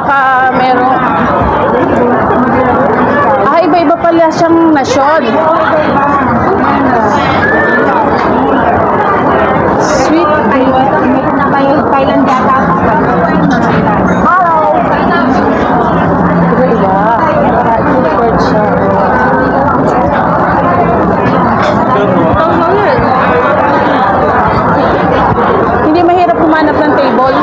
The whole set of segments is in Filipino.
baka meron. Iba-iba pala siyang nasyon. Sweet. Thailand yata. Hello. Iba-iba. Import siya. Hindi mahirap humanap ng table.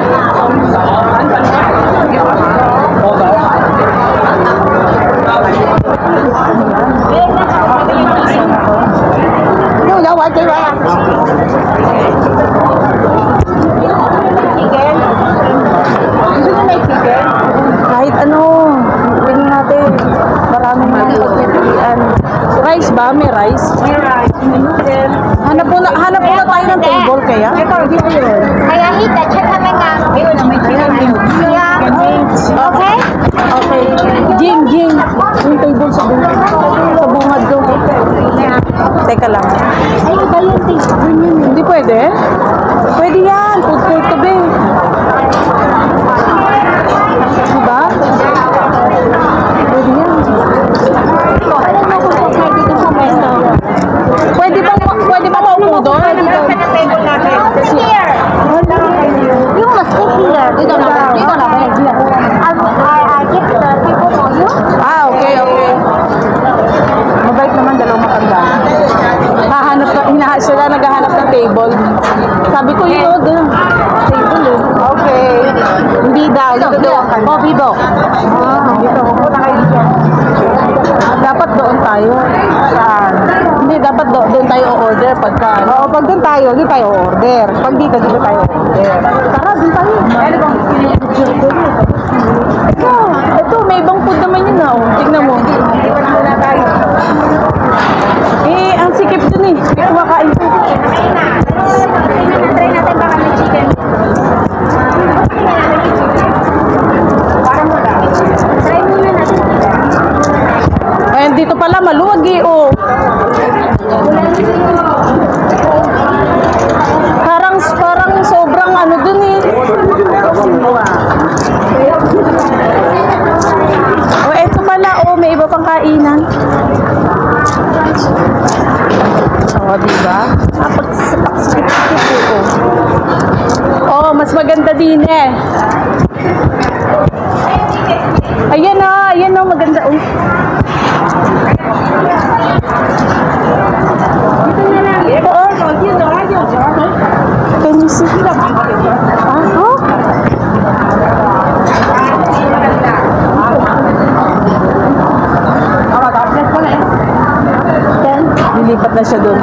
Kahit ano, tingnan natin. Maraming pagpipilian. Rice ba? May rice? May rice. Hanap po na tayo ng table kaya? Kaya hita, check namin nga. Okay? Okay. Jing. Yung table sa bungad. Sa bungad doon. Teka lang. Ay, iba yung table yun. Hindi pwede? Pwede yan. Food court to be. Diba? Pwede yan. Pwede ba maupo doon? You must sit here. Dito na. I give the table for you. Okay. Mabait naman, dalawang matanda. Sila naghahanap ng table. Sabi ko yun, table eh. Okay. Hindi daw. Dito. Bibo. Dito. Dapat doon tayo. Saan? Hindi, dapat doon tayo order pagka. Oo, pag doon tayo order. Pag dito tayo order. Tara, doon tayo. Ito, may ibang food naman yun na. Tignan mo. Ang sikip dun eh. May kumakain po. Try natin baka may chicken. Try muna natin. Ayan, dito pala maluwag eh. Oh. Parang sobrang ano dun eh. Oh, eto pala. Oh, may iba pang kainan. Oh, diba? Oh, mas maganda din eh. Ayan o, maganda. Oh. Can you see? Oh? Lilipat na siya doon.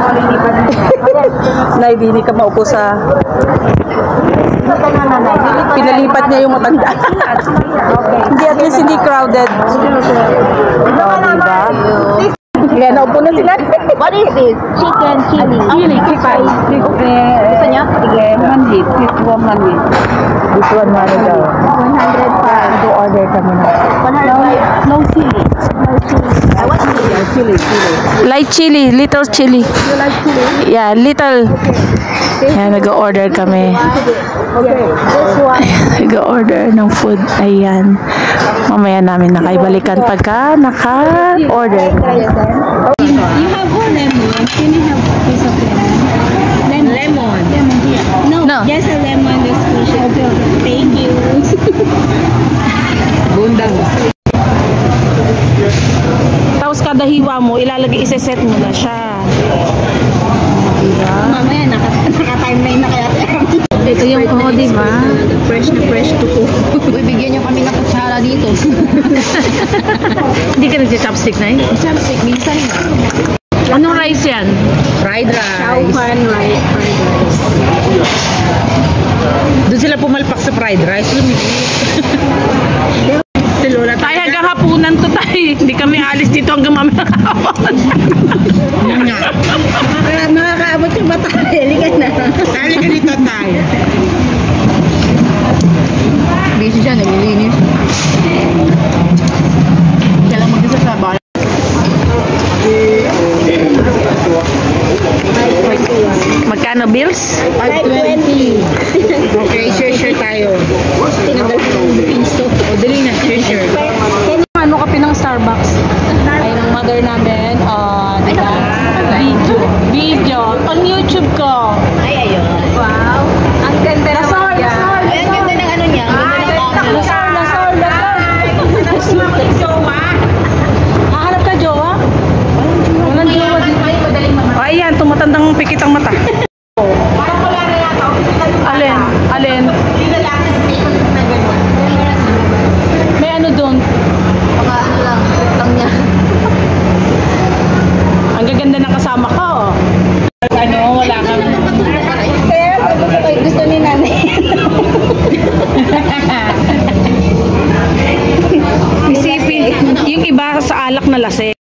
Nay, hindi ka maupo sa... Pinalipat niya yung matanda. Hindi, at least hindi crowded. Diba? Kaya naupo na sila. What is this? Chicken chili. Chicken. Gusto niyo? Sige, manhit. This one manhit. This one manhit daw. 105. To order kami na. 105. No chili. I want chili. Light chili, little chili. You like chili? Yeah, little. Ayan, nag-order kami. Okay. This one. Nag-order ng food. Ayan. Mamaya namin nakaibalikan pagka naka-order. You have one lemon. Can you have a piece of lemon? Lemon. No. Just a lemon. This fish. Thank you. Bundang. Tapos kada hiwa mo, ilalagay, isa-set mo na siya. Diba? Mamaya, naka-timeline na kaya. Ito yung ko, diba? Fresh to cook. Bibigyan niyo kami ng kutsara dito. Hindi ka nag-chopstick na eh? Chopstick, minsan na. Anong rice yan? Fried rice. Chowpan rice. Fried rice. Doon sila pumalpak sa fried rice. Tayo hanggang hapunan to tayo. Hindi kami alis dito hanggang mamaya hapon. Makakaabot yung bata. Halika na. Halika dito tayo. Busy siya, naglilinis. Siya lang mag-isa sa bahay. Magkano bills? 520. Okay, share tayo. Tinagal ko yung piso. O, dali na. Ang gaganda ng kasama ko. Ano, wala kang... Kaya gusto ni nanay. Isipin, yung iba sa alak na lasing.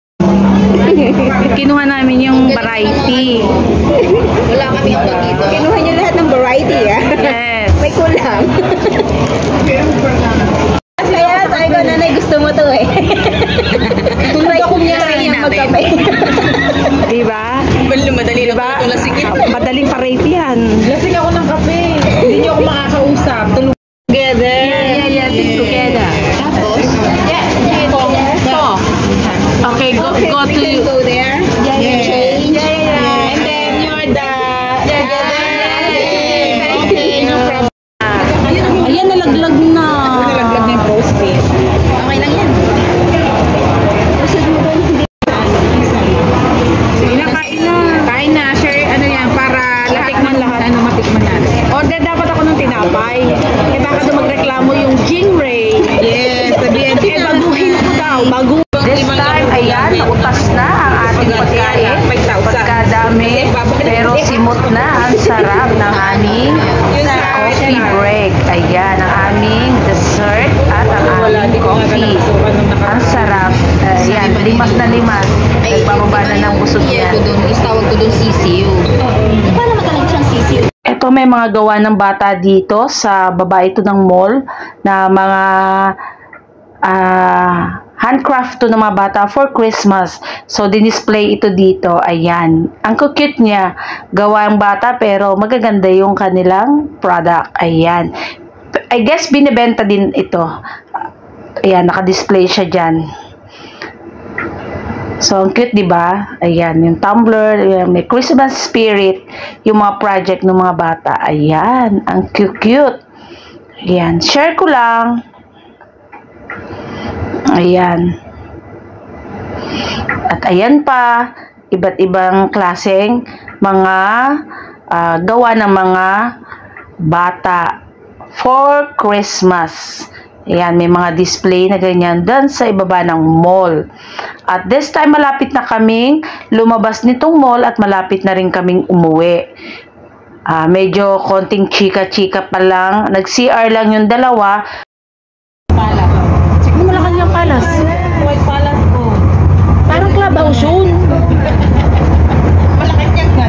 Kinuha namin yung variety. Wala kami ang dito. Kinuha niyo lahat ng variety, ah. Yes. May kulang. Kaya sabi ko, nanay, gusto mo to eh. Tulad ako niya. Magkape. Diba? Madali na Diba? Madaling variety yan. Lasing ako ng kape. Hindi niyo ako makakausap. Tulog together. Yeah. Sit together. Tapos? Okay, go We to can you. go there. Change. And then you're the... Okay, no problem. Ayan, nalaglag na. Nalaglag na yung post-it. Okay lang yan. Sige na, kain na. Kain na. Share, ano yan, para Matikman lahat. Ano, matikman natin. Order dapat ako ng tinapay. Eh baka doon magreklamo yung Jingray. Yes, sabihin Eh baguhin ko daw. This time, ayan, nautas na ang ating pagkain. Pagkadami, pero simot na. Ang sarap ng aming coffee break. Ayan, ang aming dessert at ang aming coffee. Ang sarap. Ayan, limas na limas. Nagbababa na ng busog yan. Tawag ko doon CCU. Paano matalang siyang CCU? Ito, may mga gawa ng bata dito sa baba ito ng mall na mga handcraft to ng mga bata for Christmas. So, dinisplay ito dito. Ayan. Ang cute niya. Gawa ang bata pero magaganda yung kanilang product. Ayan. I guess binibenta din ito. Ayan, naka-display siya dyan. So, ang cute, di ba? Ayan, yung tumbler, ayan, may Christmas spirit, yung mga project ng mga bata. Ayan, ang cute. Ayan, share ko lang. Ayan. At ayan pa, iba't ibang klaseng mga gawa ng mga bata for Christmas. Ayan, may mga display na ganyan doon sa ibaba ng mall. At this time, malapit na kaming lumabas nitong mall at malapit na rin kaming umuwi. Medyo konting chika-chika pa lang. Nag-CR lang yung dalawa. Siguro wala kanyang palas. White Palace po. Parang clubhouse yun. Malaki niyan nga.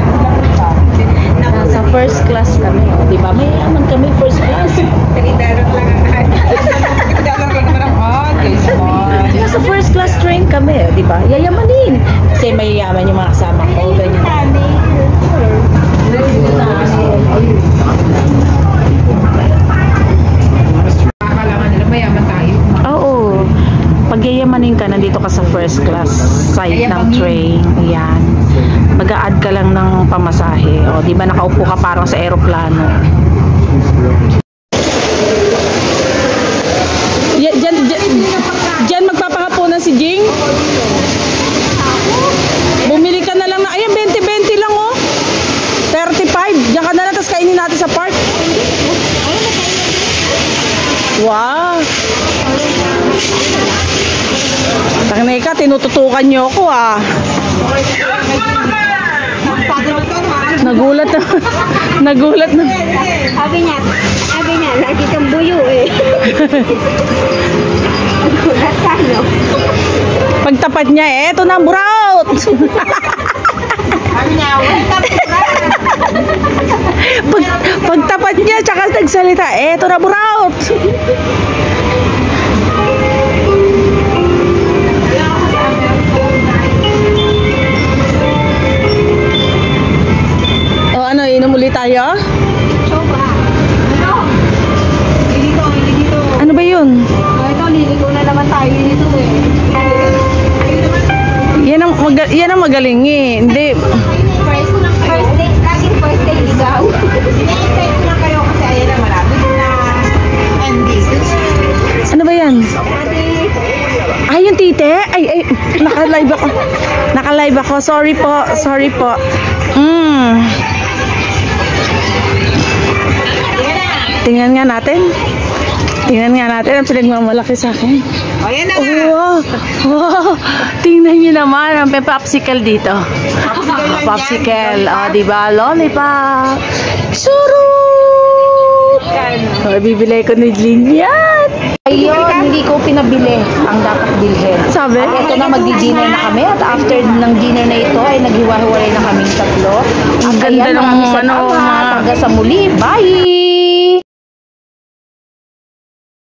Nasa first class kami. Di ba? May aman kami first class. Kanidarot lang ang lahat. Kailangan ka naman ang Nasa first class train kami. Di ba? Yayamanin. Kasi mayayaman yung mga kasama ko. Ganyan. Kailangan nila mayaman tayo. Oo. Pag yayamanin ka, nandito ka sa first class side ng train. Ayan. Mag-a-add ka lang ng pamasahe. O, di ba nakaupo ka parang sa eroplano. Diyan magpapahaponan si Jing. Bumili ka na lang na, ayan, 20-20 lang oh. 35. Diyan ka na lang, tapos kainin natin sa park. Wow. Tangnay ka, tinututukan niyo ako ah. Nagulat na. Nagulat na. Sabi niya, lagi kang buyo eh. Nagulat ka, no? Pagtapat niya, eto na ang buraot. Sabi niya, welcome to Pagtapat niya, tsaka nagsalita, eto na buraot. O ano, inom ulit tayo? Ano ba yun? Ito, liligo na naman tayo dito eh. Yan ang magaling eh. Hindi. First day, laging first day ligaw. Ina-expect ko lang kayo kasi ayan na malapit na ending. Ano ba yan? Ay, yung tite? Ay, naka-live ako. Naka-live ako. Sorry po. Tingnan nga natin. Tingnan nga natin ang pinagmamalaki sa akin. O, yan na nga. Wow! Wow! Tingnan nyo naman ang popsicle dito. Popsicle. O, diba? Lollipop. Surut! O, bibili ko ni Lynn yan. Ayun, hindi ko pinabili ang dapat bilhin. Sabi? At ito na, magdi-dinner na kami. At after ng dinner na ito, ay naghiwa-hiwalay na kaming tatlo. Ang ganda ng ano, hanggang sa muli. Bye!